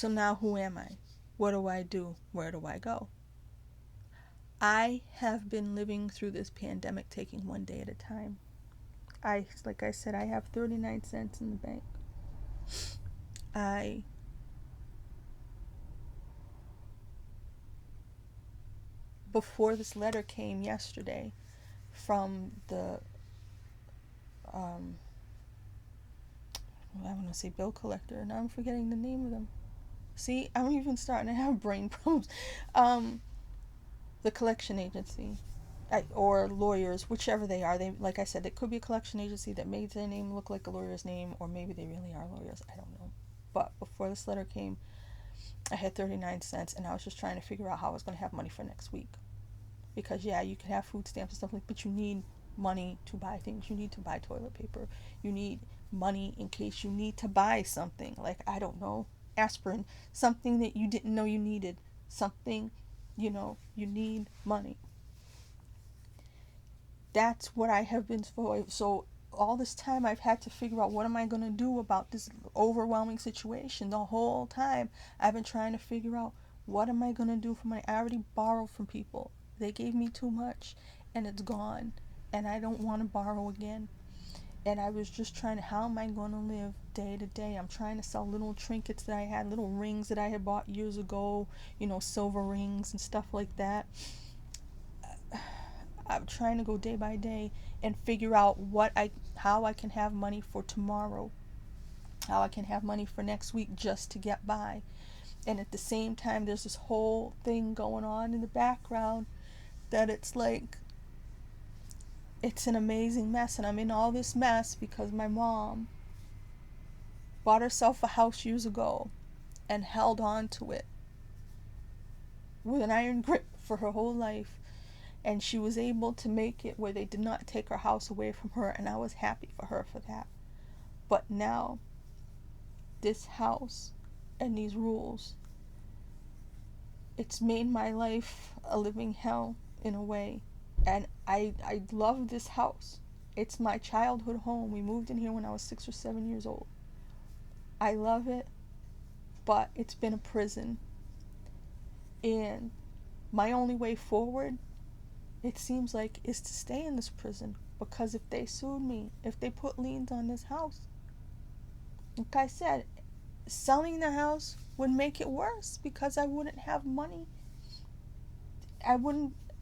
So now who am I? What do I do? Where do I go? I have been living through this pandemic taking one day at a time. Like I said, I have 39 cents in the bank. I Before this letter came yesterday from the I want to say bill collector, and I'm forgetting the name of them. See, I'm even starting to have brain problems. The collection agency, or lawyers, whichever they are. They, like I said, it could be a collection agency that made their name look like a lawyer's name, or maybe they really are lawyers. I don't know. But before this letter came, I had 39 cents, and I was just trying to figure out how I was going to have money for next week. Because yeah, you can have food stamps and stuff like, but you need money to buy things. You need to buy toilet paper. You need money in case you need to buy something, like, I don't know, aspirin, something that you didn't know you needed, something, you need money. That's what I have been for. So all this time I've had to figure out, what am I going to do about this overwhelming situation. The whole time I've been trying to figure out, what am I going to do for money. I already borrowed from people. They gave me too much and it's gone, and I don't want to borrow again. And I was just trying to, how am I going to live day to day? I'm trying to sell little trinkets that I had, little rings that I had bought years ago, silver rings and stuff like that. I'm trying to go day by day and figure out how I can have money for tomorrow, how I can have money for next week just to get by. And at the same time, there's this whole thing going on in the background that it's like, it's an amazing mess, and I'm in all this mess because my mom bought herself a house years ago and held on to it with an iron grip for her whole life, and she was able to make it where they did not take her house away from her, and I was happy for her for that. But now, this house and these rules, it's made my life a living hell in a way. And I love this house. It's my childhood home. We moved in here when I was 6 or 7 years old. I love it, but it's been a prison. And my only way forward, it seems like, is to stay in this prison. Because if they sued me, if they put liens on this house, like I said, selling the house would make it worse because I wouldn't have money.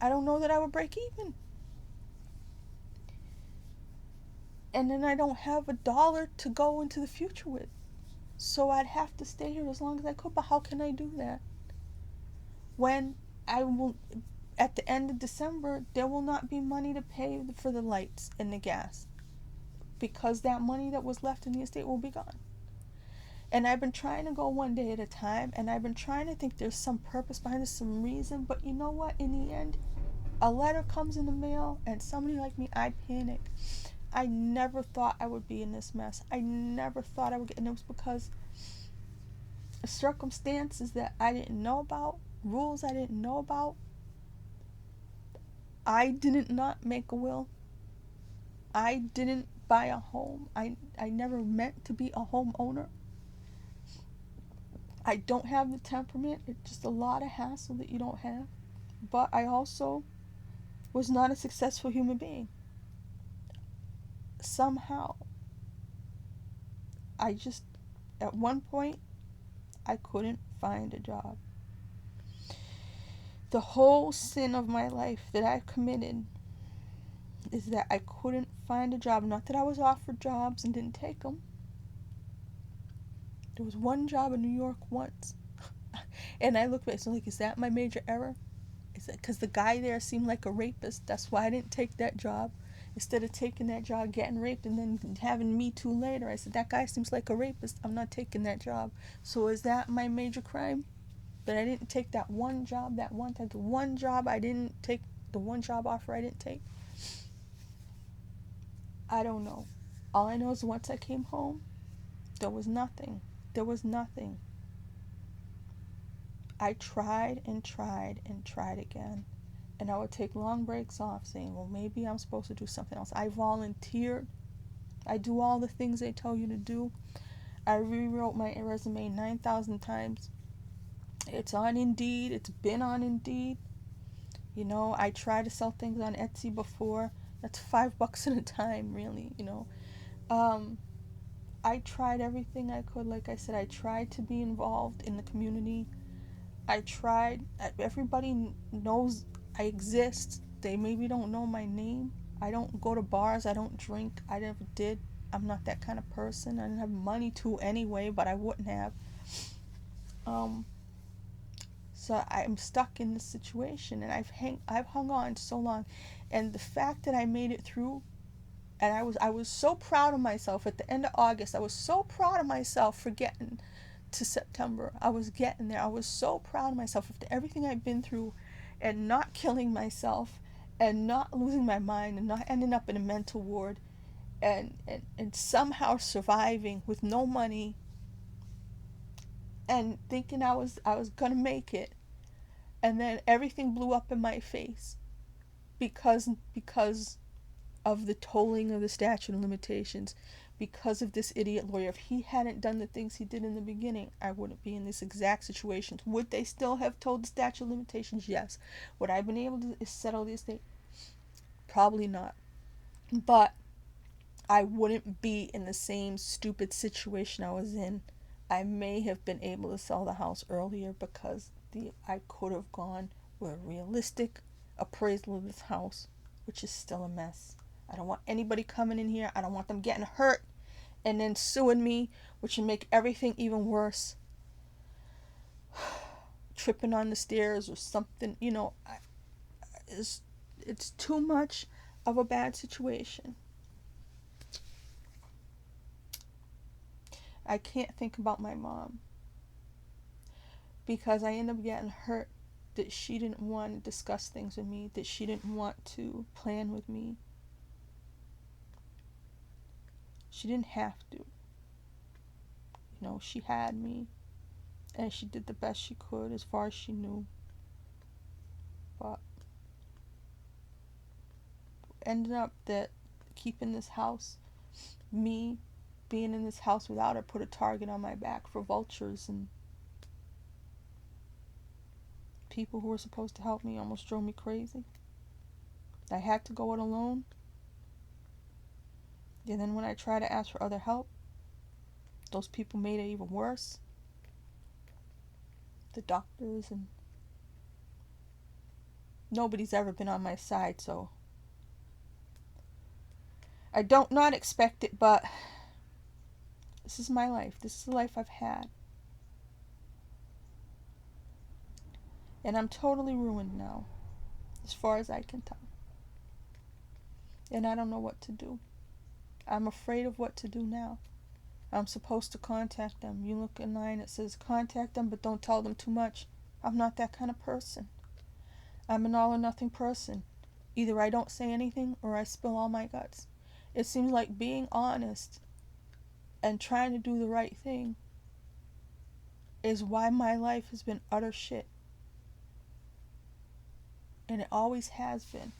I don't know that I would break even. And then I don't have a dollar to go into the future with. So I'd have to stay here as long as I could. But how can I do that when I will, at the end of December, there will not be money to pay for the lights and the gas, because that money that was left in the estate will be gone. And I've been trying to go one day at a time, and I've been trying to think there's some purpose behind this, some reason. But you know what? In the end, a letter comes in the mail, and somebody like me, I panic. I never thought I would be in this mess. I never thought I would get, and it was because circumstances that I didn't know about, rules I didn't know about. I didn't not make a will. I didn't buy a home. I never meant to be a homeowner. I don't have the temperament. It's just a lot of hassle that you don't have. But I also was not a successful human being. Somehow, at one point, I couldn't find a job. The whole sin of my life that I committed is that I couldn't find a job. Not that I was offered jobs and didn't take them. There was one job in New York once. And I looked back, so like, is that my major error? Is that because the guy there seemed like a rapist? That's why I didn't take that job. Instead of taking that job, getting raped, and then having Me Too later, I said, that guy seems like a rapist. I'm not taking that job. So is that my major crime? That I didn't take that one job, that one time, the one job I didn't take, the one job offer I didn't take? I don't know. All I know is once I came home, there was nothing. There was nothing. I tried and tried and tried again. And I would take long breaks off saying, well, maybe I'm supposed to do something else. I volunteered. I do all the things they tell you to do. I rewrote my resume 9,000 times. It's on Indeed. It's been on Indeed. You know, I tried to sell things on Etsy before. That's $5 at a time, really, you know. I tried everything I could. Like I said, I tried to be involved in the community. I tried. Everybody knows I exist. They maybe don't know my name. I don't go to bars. I don't drink. I never did. I'm not that kind of person. I didn't have money to anyway, but I wouldn't have. Um, so I'm stuck in this situation, and I've hung on so long, and the fact that I made it through, and I was so proud of myself at the end of August. I was so proud of myself for getting to September. I was getting there. I was so proud of myself after everything I've been through, and not killing myself, and not losing my mind, and not ending up in a mental ward, and somehow surviving with no money, and thinking I was gonna make it, and then everything blew up in my face because of the tolling of the statute of limitations, because of this idiot lawyer. If he hadn't done the things he did in the beginning, I wouldn't be in this exact situation. Would they still have told the statute of limitations? Yes. Would I have been able to settle the estate? Probably not. But I wouldn't be in the same stupid situation I was in. I may have been able to sell the house earlier because I could have gone with a realistic appraisal of this house, which is still a mess. I don't want anybody coming in here. I don't want them getting hurt and then suing me, which would make everything even worse. Tripping on the stairs or something, you know, it's too much of a bad situation. I can't think about my mom because I end up getting hurt that she didn't want to discuss things with me, that she didn't want to plan with me. She didn't have to. You know, she had me and she did the best she could as far as she knew. But ended up that keeping this house, me being in this house without her, put a target on my back for vultures, and people who were supposed to help me almost drove me crazy. I had to go it alone. And then when I tried to ask for other help, those people made it even worse. The doctors, and nobody's ever been on my side, so I don't not expect it, but this is my life. This is the life I've had. And I'm totally ruined now, as far as I can tell. And I don't know what to do. I'm afraid of what to do now. I'm supposed to contact them. You look in line, it says contact them, but don't tell them too much. I'm not that kind of person. I'm an all or nothing person. Either I don't say anything or I spill all my guts. It seems like being honest and trying to do the right thing is why my life has been utter shit. And it always has been.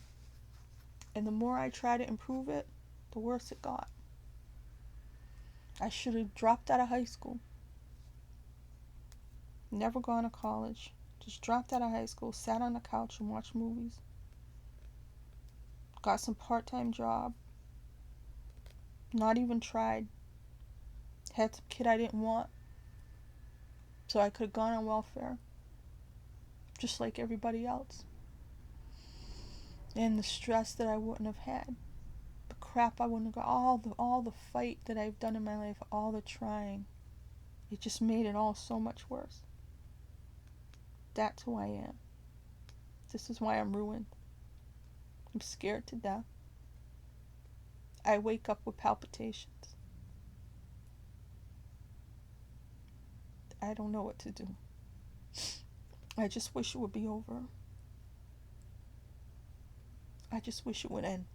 And the more I try to improve it, the worse it got. I should have dropped out of high school. Never gone to college. Just dropped out of high school, sat on the couch and watched movies. Got some part-time job. Not even tried. Had some kid I didn't want. So I could have gone on welfare. Just like everybody else. And the stress that I wouldn't have had. The crap I wouldn't have got. All the fight that I've done in my life. All the trying. It just made it all so much worse. That's who I am. This is why I'm ruined. I'm scared to death. I wake up with palpitations. I don't know what to do. I just wish it would be over. I just wish it would end.